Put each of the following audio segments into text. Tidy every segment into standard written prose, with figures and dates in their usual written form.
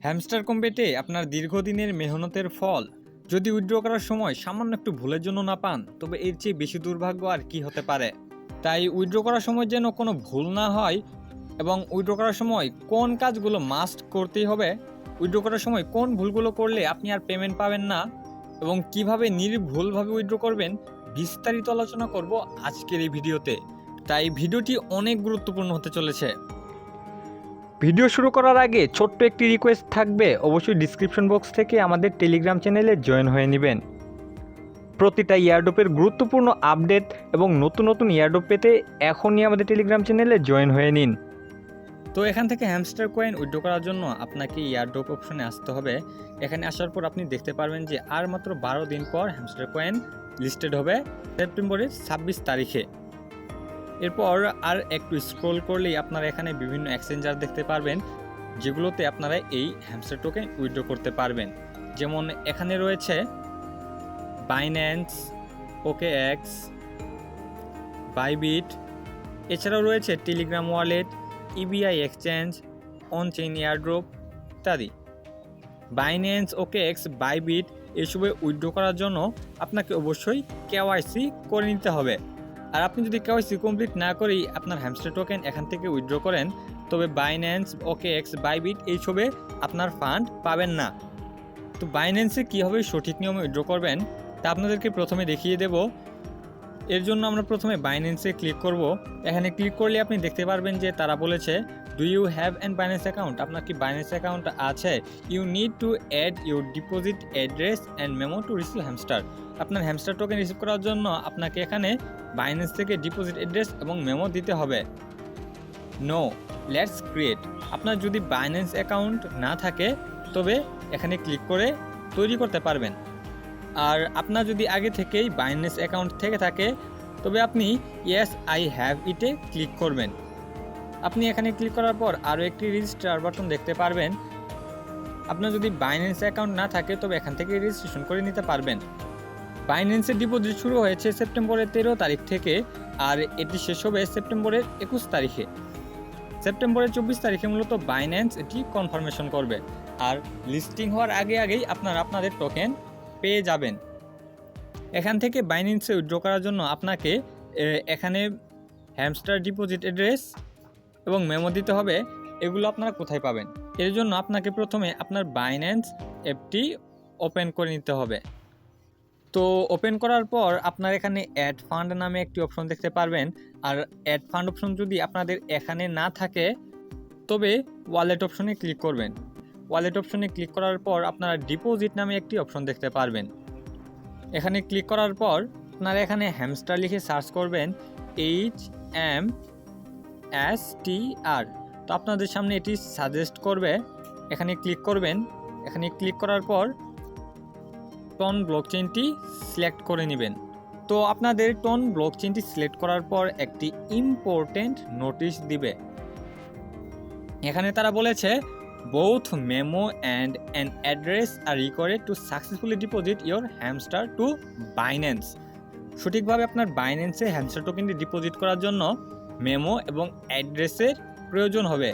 Hamster কম্বেটে আপনার দীর্ঘদিনের মেহনতের ফল যদি উইথড্র করার সময় সামান্য একটু ভুলের জন্য না পান, তবে এর চেয়ে বেশি দুর্ভাগ্য আর কি হতে পারে। তাই উইথড্র করার সময় যেন কোনো ভুল না হয় এবং উইথড্র করার সময় কোন কাজগুলো মাস্ট করতেই হবে, উইথড্র করার সময় কোন ভুলগুলো করলে আপনি আর পেমেন্ট পাবেন না এবং কিভাবে নির্ভুলভাবে উইথড্র করবেন, বিস্তারিত আলোচনা করব আজকের এই ভিডিওতে। তাই ভিডিওটি অনেক গুরুত্বপূর্ণ হতে চলেছে। ভিডিও শুরু করার আগে ছোট্ট একটি রিকোয়েস্ট থাকবে, অবশ্যই ডিসক্রিপশন বক্স থেকে আমাদের টেলিগ্রাম চ্যানেলে জয়েন হয়ে নেবেন। প্রতিটা ইয়ারড্রপের গুরুত্বপূর্ণ আপডেট এবং নতুন নতুন ইয়ারড্রপ পেতে এখনই আমাদের টেলিগ্রাম চ্যানেলে জয়েন হয়ে নিন। তো এখান থেকে হ্যামস্টার কয়েন উইথড্র করার জন্য আপনাকে ইয়ারড্রপ অপশনে আসতে হবে। এখানে আসার পর আপনি দেখতে পারবেন যে আর মাত্র 12 দিন পর হ্যামস্টার কয়েন লিস্টেড হবে সেপ্টেম্বরের 26 তারিখে। এরপর আর একটু স্ক্রল করলেই আপনারা এখানে বিভিন্ন এক্সচেঞ্জার দেখতে পারবেন, যেগুলোতে আপনারা এই হ্যামস্টার টোকেন উইথড্র করতে পারবেন। যেমন এখানে রয়েছে বাইন্যান্স, OKX, বাইবিট, এছাড়াও রয়েছে Telegram wallet, EBI exchange, on-chain airdrop ইত্যাদি। বাইন্যান্স, OKX, বাইবিট এসবে উইথড্র করার জন্য আপনাকে অবশ্যই KYC করে নিতে হবে। আর আপনি যদি KYC কমপ্লিট না করেই আপনার হ্যামস্টার টোকেন এখান থেকে উইথড্র করেন, তবে বাইন্যান্স, OKX, বাইবিট এইসবে আপনার ফান্ড পাবেন না। তো বাইন্যান্সে কীভাবে সঠিক নিয়মে উইথড্র করবেন তা আপনাদেরকে প্রথমে দেখিয়ে দেব। এর জন্য আমরা প্রথমে বাইন্যান্সে ক্লিক করব। এখানে ক্লিক করলে আপনি দেখতে পারবেন যে তারা বলেছে, do you have an Binance account? আপনার কি বাইন্যান্স অ্যাকাউন্ট আছে? You need to add your deposit address and memo to receive hamster. আপনার হ্যামস্টার টোকেন রিসিভ করার জন্য আপনাকে এখানে বাইন্যান্স থেকে ডিপোজিট অ্যাড্রেস এবং মেমো দিতে হবে। No, let's create. আপনার যদি বাইন্যান্স অ্যাকাউন্ট না থাকে তবে এখানে ক্লিক করে তৈরি করতে পারবেন। আর আপনার যদি আগে থেকেই বাইন্যান্স অ্যাকাউন্ট থেকে থাকে তবে আপনি ইয়েস আই হ্যাভ ইটে ক্লিক করবেন। আপনি এখানে ক্লিক করার পর আরও একটি রেজিস্টার বাটন দেখতে পারবেন। আপনার যদি বাইন্যান্স অ্যাকাউন্ট না থাকে তবে এখান থেকে রেজিস্ট্রেশন করে নিতে পারবেন। বাইন্যান্সের ডিপোজিট শুরু হয়েছে সেপ্টেম্বরের 13 তারিখ থেকে আর এটি শেষ হবে সেপ্টেম্বরের 21 তারিখে। সেপ্টেম্বরের 24 তারিখে মূলত বাইন্যান্স এটি কনফার্মেশন করবে আর লিস্টিং হওয়ার আগেই আপনারা আপনাদের টোকেন পেয়ে যাবেন। এখান থেকে বাইন্যান্সে উইথড্র করার জন্য আপনাকে এখানে হ্যামস্টার ডিপোজিট অ্যাড্রেস এবং মেমো দিতে হবে। এগুলো আপনারা কোথায় পাবেন? এর জন্য আপনাকে প্রথমে আপনার বাইন্যান্স অ্যাপটি ওপেন করে নিতে হবে। তো ওপেন করার পর আপনার এখানে অ্যাড ফান্ড নামে একটি অপশন দেখতে পারবেন। আর অ্যাড ফান্ড অপশন যদি আপনাদের এখানে না থাকে তবে ওয়ালেট অপশনে ক্লিক করবেন। ওয়ালেট অপশনে ক্লিক করার পর আপনারা ডিপোজিট নামে একটি অপশন দেখতে পারবেন। এখানে ক্লিক করার পর আপনারা এখানে হ্যামস্টার লিখে সার্চ করবেন, HMSTR। তো আপনাদের সামনে এটি সাজেস্ট করবে, এখানে ক্লিক করবেন। এখানে ক্লিক করার পর টন ব্লকচেইনটি সিলেক্ট করে নেবেন। তো আপনাদের টন ব্লকচেইনটি সিলেক্ট করার পর একটি ইম্পর্টেন্ট নোটিশ দিবে। এখানে তারা বলেছে, both memo and an address are required to successfully deposit your hamster to Binance। সঠিকভাবে আপনার বাইন্যান্সে হ্যামস্টার টোকেনটি ডিপোজিট করার জন্য মেমো এবং অ্যাড্রেসের প্রয়োজন হবে।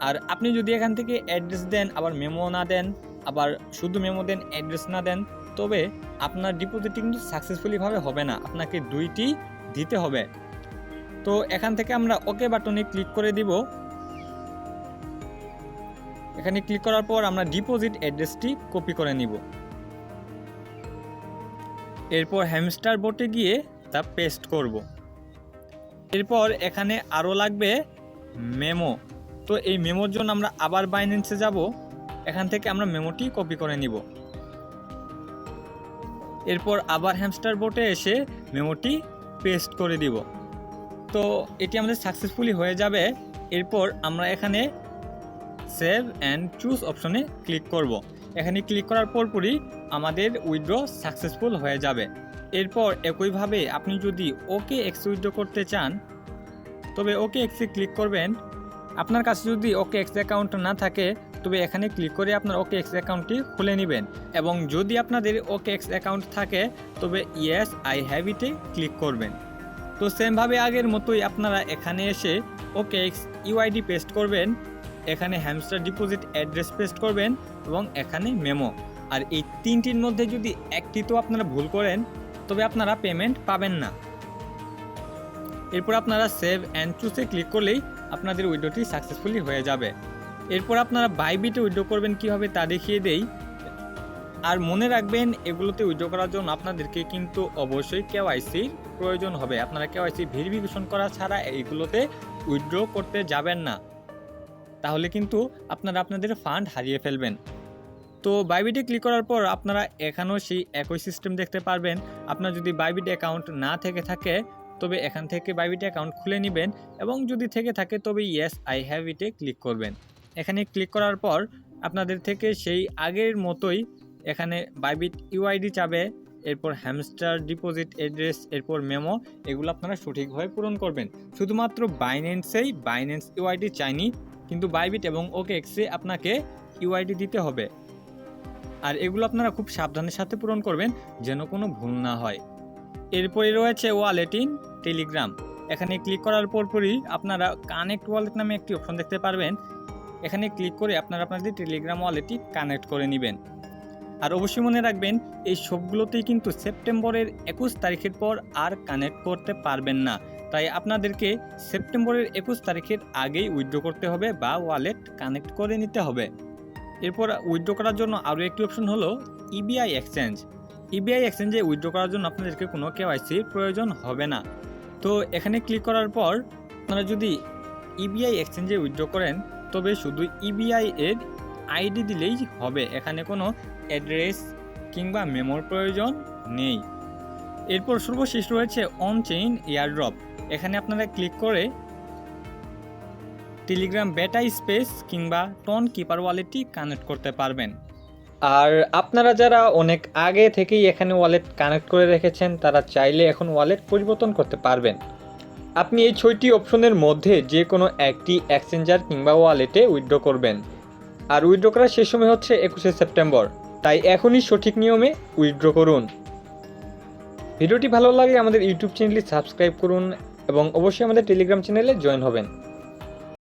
আর আপনি যদি এখান থেকে অ্যাড্রেস দেন আবার মেমো না দেন, আবার শুধু মেমো দেন অ্যাড্রেস না দেন, তবে আপনার ডিপোজিটটি কিন্তু সাকসেসফুলিভাবে হবে না, আপনাকে দুইটি দিতে হবে। তো এখান থেকে আমরা ওকে বাটনে ক্লিক করে দিব। এখানে ক্লিক করার পর আমরা ডিপোজিট অ্যাড্রেসটি কপি করে নিব। এরপর হ্যামস্টার বোটে গিয়ে তা পেস্ট করব। এরপর এখানে আরও লাগবে মেমো। তো এই মেমোর জন্য আমরা আবার বাইন্যান্সে যাব। এখান থেকে আমরা মেমোটি কপি করে নিব। এরপর আবার হ্যামস্টার বোটে এসে মেমোটি পেস্ট করে দিব। তো এটি আমাদের সাকসেসফুলি হয়ে যাবে। এরপর আমরা এখানে সেভ অ্যান্ড চুজ অপশনে ক্লিক করব। এখানে ক্লিক করার পরপরই আমাদের উইথড্র সাকসেসফুল হয়ে যাবে। এরপর একইভাবে আপনি যদি OKX উইথড্র করতে চান তবে OKX-এ ক্লিক করবেন। আপনার কাছে যদি OKX অ্যাকাউন্ট না থাকে তবে এখানে ক্লিক করে আপনার OKX অ্যাকাউন্টটি খুলে নেবেন এবং যদি আপনাদের OKX অ্যাকাউন্ট থাকে তবে ইয়েস আই হ্যাভ ইটে ক্লিক করবেন। তো সেমভাবে আগের মতোই আপনারা এখানে এসে OKX UID পেস্ট করবেন এখানে হ্যামস্টার ডিপোজিট অ্যাড্রেস পেস্ট করবেন এবং এখানে মেমো। আর এই তিনটির মধ্যে যদি একটি তো আপনারা ভুল করেন তবে আপনারা পেমেন্ট পাবেন না। এরপর আপনারা সেভ অ্যান্ড চুজে ক্লিক করলেই আপনাদের উইড্রোটি সাকসেসফুলি হয়ে যাবে। এরপর আপনারা বাইবিটে উইড্রো করবেন কীভাবে তা দেখিয়ে দেই। আর মনে রাখবেন এগুলোতে উইড্রো করার জন্য আপনাদেরকে কিন্তু অবশ্যই কেওয়াইসির প্রয়োজন হবে। আপনারা কেওয়াইসি ভেরিফিকেশন করা ছাড়া এইগুলোতে উইড্রো করতে যাবেন না, তাহলে কিন্তু আপনারা আপনাদের ফান্ড হারিয়ে ফেলবেন। তো বাইবিটে ক্লিক করার পর আপনারা এখানেও সেই একই সিস্টেম দেখতে পারবেন। আপনার যদি বাইবিট অ্যাকাউন্ট না থেকে থাকে তবে এখান থেকে বাইবিট অ্যাকাউন্ট খুলে নেবেন, এবং যদি থেকে থাকে তবে ইয়েস আই হ্যাভ ইটে ক্লিক করবেন। এখানে ক্লিক করার পর আপনাদের থেকে সেই আগের মতোই এখানে বাইবিট ইউআইডি চাবে, এরপর হ্যামস্টার ডিপোজিট অ্যাড্রেস, এরপর মেমো, এগুলো আপনারা সঠিকভাবে পূরণ করবেন। শুধুমাত্র বাইন্যান্সেই বাইন্যান্স ইউআইডি চাইনি, কিন্তু বাইবিট এবং ওকেএক্সে আপনাকে ইউআইডি দিতে হবে। আর এগুলো আপনারা খুব সাবধানের সাথে পূরণ করবেন যেন কোনো ভুল না হয়। এরপরে রয়েছে ওয়ালেট ইন টেলিগ্রাম। এখানে ক্লিক করার পরপরই আপনারা কানেক্ট ওয়ালেট নামে একটি অপশন দেখতে পারবেন। এখানে ক্লিক করে আপনারা আপনাদের টেলিগ্রাম ওয়ালেটটি কানেক্ট করে নেবেন। আর অবশ্যই মনে রাখবেন এই সবগুলোতেই কিন্তু সেপ্টেম্বরের 21 তারিখের পর আর কানেক্ট করতে পারবেন না, তাই আপনাদেরকে সেপ্টেম্বরের 21 তারিখের আগেই উইথড্র করতে হবে বা ওয়ালেট কানেক্ট করে নিতে হবে। এরপর উইথড্র করার জন্য আরও একটি অপশন হলো ইবিআই এক্সচেঞ্জ। ইবিআই এক্সচেঞ্জে উইথড্র করার জন্য আপনাদেরকে কোনো কেওয়াইসির প্রয়োজন হবে না। তো এখানে ক্লিক করার পর আপনারা যদি ইবিআই এক্সচেঞ্জে উইথড্র করেন তবে শুধু ইবিআই এর আইডি দিলেই হবে, এখানে কোনো অ্যাড্রেস কিংবা মেমোর প্রয়োজন নেই। এরপর সর্বশেষ রয়েছে অন চেইন এয়ারড্রপ। এখানে আপনারা ক্লিক করে টেলিগ্রাম বেটা স্পেস কিংবা টন কিপার ওয়ালেটটি কানেক্ট করতে পারবেন। আর আপনারা যারা অনেক আগে থেকেই এখানে ওয়ালেট কানেক্ট করে রেখেছেন তারা চাইলে এখন ওয়ালেট পরিবর্তন করতে পারবেন। আপনি এই 6টি অপশনের মধ্যে যে কোনো একটি এক্সচেঞ্জার কিংবা ওয়ালেটে উইথড্র করবেন। আর উইথড্র করার শেষ সময় হচ্ছে 21শে সেপ্টেম্বর, তাই এখনই সঠিক নিয়মে উইথড্র করুন। ভিডিওটি ভালো লাগলে আমাদের ইউটিউব চ্যানেলটি সাবস্ক্রাইব করুন এবং অবশ্যই আমাদের টেলিগ্রাম চ্যানেলে জয়েন হবেন।